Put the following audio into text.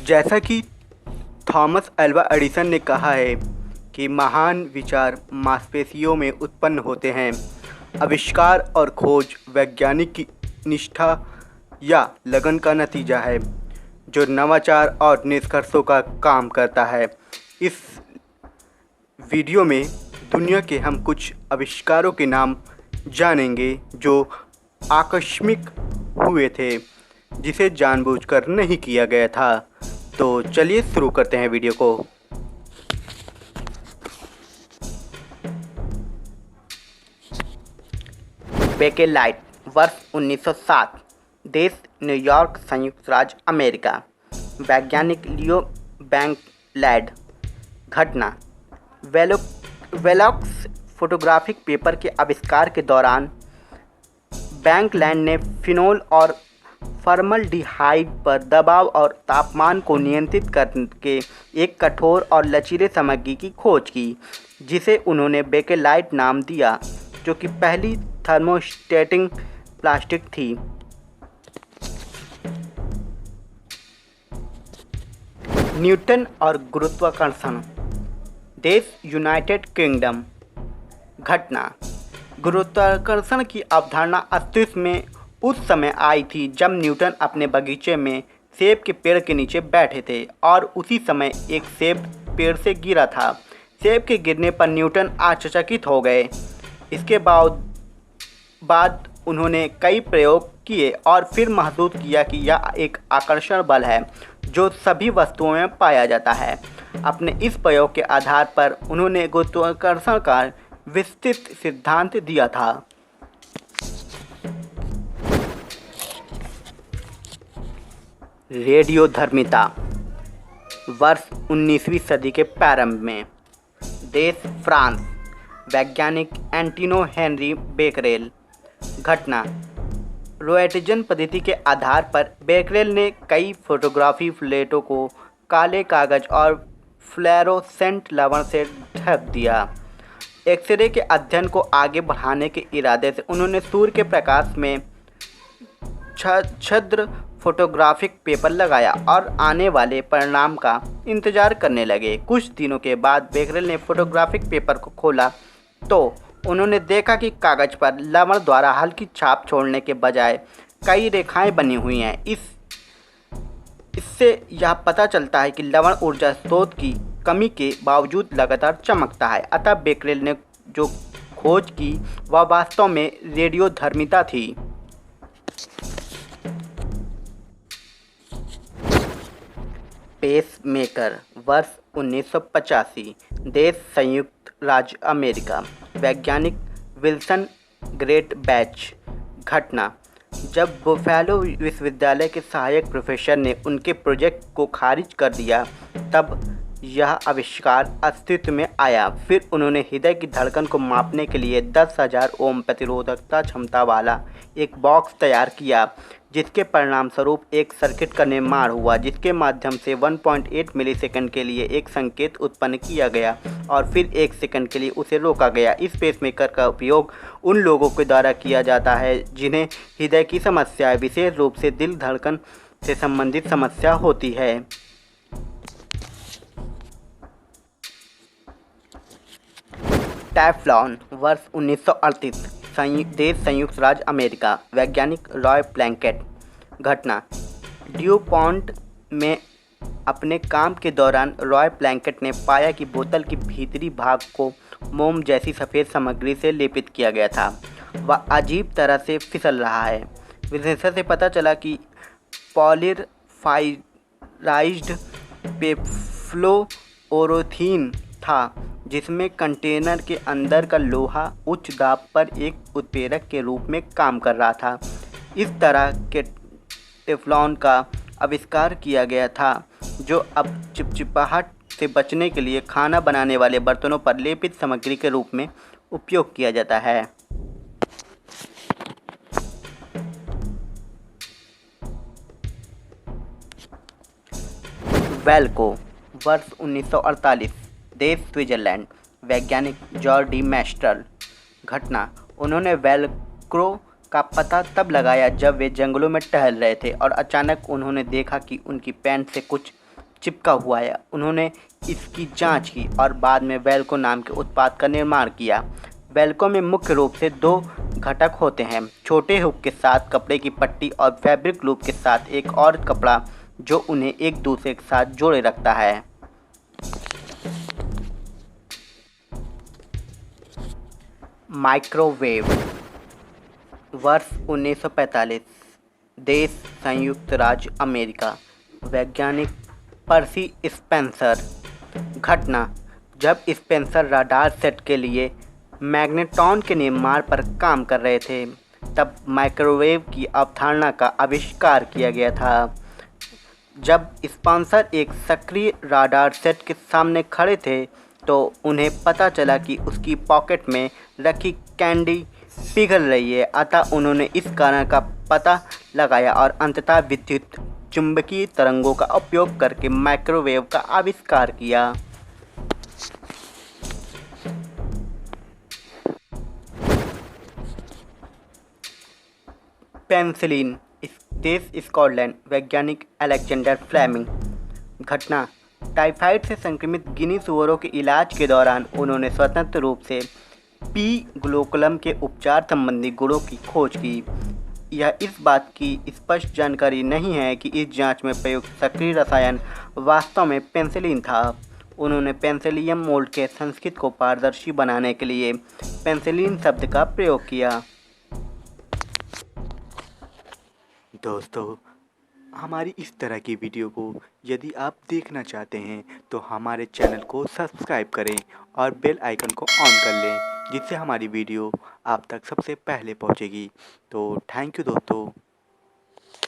जैसा कि Thomas Alva Edison ने कहा है कि महान विचार मांसपेशियों में उत्पन्न होते हैं। आविष्कार और खोज वैज्ञानिक की निष्ठा या लगन का नतीजा है, जो नवाचार और निष्कर्षों का काम करता है। इस वीडियो में दुनिया के हम कुछ आविष्कारों के नाम जानेंगे जो आकस्मिक हुए थे, जिसे जानबूझकर नहीं किया गया था। तो चलिए शुरू करते हैं वीडियो को। बेकेलाइट, वर्ष 1907, देश न्यूयॉर्क, संयुक्त राज्य अमेरिका। वैज्ञानिक लियो बैंकलैंड। घटना वेलोक्स फोटोग्राफिक पेपर के आविष्कार के दौरान बैंकलैंड ने फिनोल और फॉर्मल्डिहाइड पर दबाव और तापमान को नियंत्रित करके एक कठोर और लचीले सामग्री की खोज की, जिसे उन्होंने बेकेलाइट नाम दिया, जो कि पहली थर्मोस्टेटिक प्लास्टिक थी। न्यूटन और गुरुत्वाकर्षण। देश यूनाइटेड किंगडम। घटना गुरुत्वाकर्षण की अवधारणा अस्तित्व में उस समय आई थी जब न्यूटन अपने बगीचे में सेब के पेड़ के नीचे बैठे थे और उसी समय एक सेब पेड़ से गिरा था। सेब के गिरने पर न्यूटन आश्चर्यचकित हो गए। इसके बाद उन्होंने कई प्रयोग किए और फिर महसूस किया कि यह एक आकर्षण बल है जो सभी वस्तुओं में पाया जाता है। अपने इस प्रयोग के आधार पर उन्होंने गुरुत्वाकर्षण का विस्तृत सिद्धांत दिया था। रेडियोधर्मिता, वर्ष 19वीं सदी के प्रारंभ में। देश फ्रांस। वैज्ञानिक एंटोनियो हेनरी बेकरेल। घटना रोएंटगन पद्धति के आधार पर बेकरेल ने कई फोटोग्राफी प्लेटों को काले कागज और फ्लोरोसेंट लवण से ढक दिया। एक्सरे के अध्ययन को आगे बढ़ाने के इरादे से उन्होंने सूर्य के प्रकाश में छिद्र फोटोग्राफिक पेपर लगाया और आने वाले परिणाम का इंतजार करने लगे। कुछ दिनों के बाद बेकरेल ने फोटोग्राफिक पेपर को खोला तो उन्होंने देखा कि कागज पर लवण द्वारा हल्की छाप छोड़ने के बजाय कई रेखाएं बनी हुई हैं। इससे यह पता चलता है कि लवण ऊर्जा स्रोत की कमी के बावजूद लगातार चमकता है। अतः बेकरेल ने जो खोज की वह वास्तव में रेडियोधर्मिता थी। पेसमेकर, वर्ष 1985, देश संयुक्त राज्य अमेरिका। वैज्ञानिक विल्सन ग्रेट बैच। घटना जब बुफेलो विश्वविद्यालय के सहायक प्रोफेसर ने उनके प्रोजेक्ट को खारिज कर दिया, तब यह आविष्कार अस्तित्व में आया। फिर उन्होंने हृदय की धड़कन को मापने के लिए 10,000 ओम प्रतिरोधकता क्षमता वाला एक बॉक्स तैयार किया, जिसके परिणाम स्वरूप एक सर्किट का निर्माण हुआ, जिसके माध्यम से 1.8 मिलीसेकंड के लिए एक संकेत उत्पन्न किया गया और फिर 1 सेकंड के लिए उसे रोका गया। इस पेसमेकर का उपयोग उन लोगों के द्वारा किया जाता है जिन्हें हृदय की समस्या, विशेष रूप से दिल धड़कन से संबंधित समस्या होती है। टेफ्लॉन, वर्ष 1938, देश संयुक्त राज्य अमेरिका। वैज्ञानिक रॉय प्लैंकेट। घटना ड्यूपॉन्ट में अपने काम के दौरान रॉय प्लैंकेट ने पाया कि बोतल के भीतरी भाग को मोम जैसी सफ़ेद सामग्री से लेपित किया गया था। वह अजीब तरह से फिसल रहा है। विश्लेषण से पता चला कि पॉलीराइज्ड पेफ्लोओरोथीन था, जिसमें कंटेनर के अंदर का लोहा उच्च दाब पर एक उत्प्रेरक के रूप में काम कर रहा था। इस तरह के टेफ्लॉन का आविष्कार किया गया था, जो अब चिपचिपाहट से बचने के लिए खाना बनाने वाले बर्तनों पर लेपित सामग्री के रूप में उपयोग किया जाता है। वेल्को, वर्ष 1948, देश स्विट्जरलैंड। वैज्ञानिक जॉर्ज डी मैस्टल। घटना उन्होंने वेल्क्रो का पता तब लगाया जब वे जंगलों में टहल रहे थे और अचानक उन्होंने देखा कि उनकी पैंट से कुछ चिपका हुआ है। उन्होंने इसकी जांच की और बाद में वेल्को नाम के उत्पाद का निर्माण किया। वेल्को में मुख्य रूप से दो घटक होते हैं, छोटे हुक के साथ कपड़े की पट्टी और फैब्रिक लूप के साथ एक और कपड़ा जो उन्हें एक दूसरे के साथ जोड़े रखता है। माइक्रोवेव। वर्ष 1945। देश संयुक्त राज्य अमेरिका। वैज्ञानिक पर्सी स्पेंसर। घटना जब स्पेंसर राडार सेट के लिए मैग्नेट्रॉन के निर्माण पर काम कर रहे थे तब माइक्रोवेव की अवधारणा का आविष्कार किया गया था। जब स्पेंसर एक सक्रिय राडार सेट के सामने खड़े थे तो उन्हें पता चला कि उसकी पॉकेट में रखी कैंडी पिघल रही है। अतः उन्होंने इस कारण का पता लगाया और अंततः विद्युत चुंबकीय तरंगों का उपयोग करके माइक्रोवेव का आविष्कार किया। पेनिसिलिन। देश स्कॉटलैंड। वैज्ञानिक अलेक्जेंडर फ्लेमिंग। घटना टाइफाइड से संक्रमित गिनी सुअरों के इलाज के दौरान उन्होंने स्वतंत्र रूप से पी ग्लूकोलम के उपचार संबंधी गुणों की खोज की। यह इस बात की स्पष्ट जानकारी नहीं है कि इस जांच में प्रयुक्त सक्रिय रसायन वास्तव में पेनिसिलिन था। उन्होंने पेनिसिलियम मोल्ड के संस्कृत को पारदर्शी बनाने के लिए पेनिसिलिन शब्द का प्रयोग किया। दोस्तों, हमारी इस तरह की वीडियो को यदि आप देखना चाहते हैं तो हमारे चैनल को सब्सक्राइब करें और बेल आइकन को ऑन कर लें, जिससे हमारी वीडियो आप तक सबसे पहले पहुंचेगी। तो थैंक यू दोस्तों।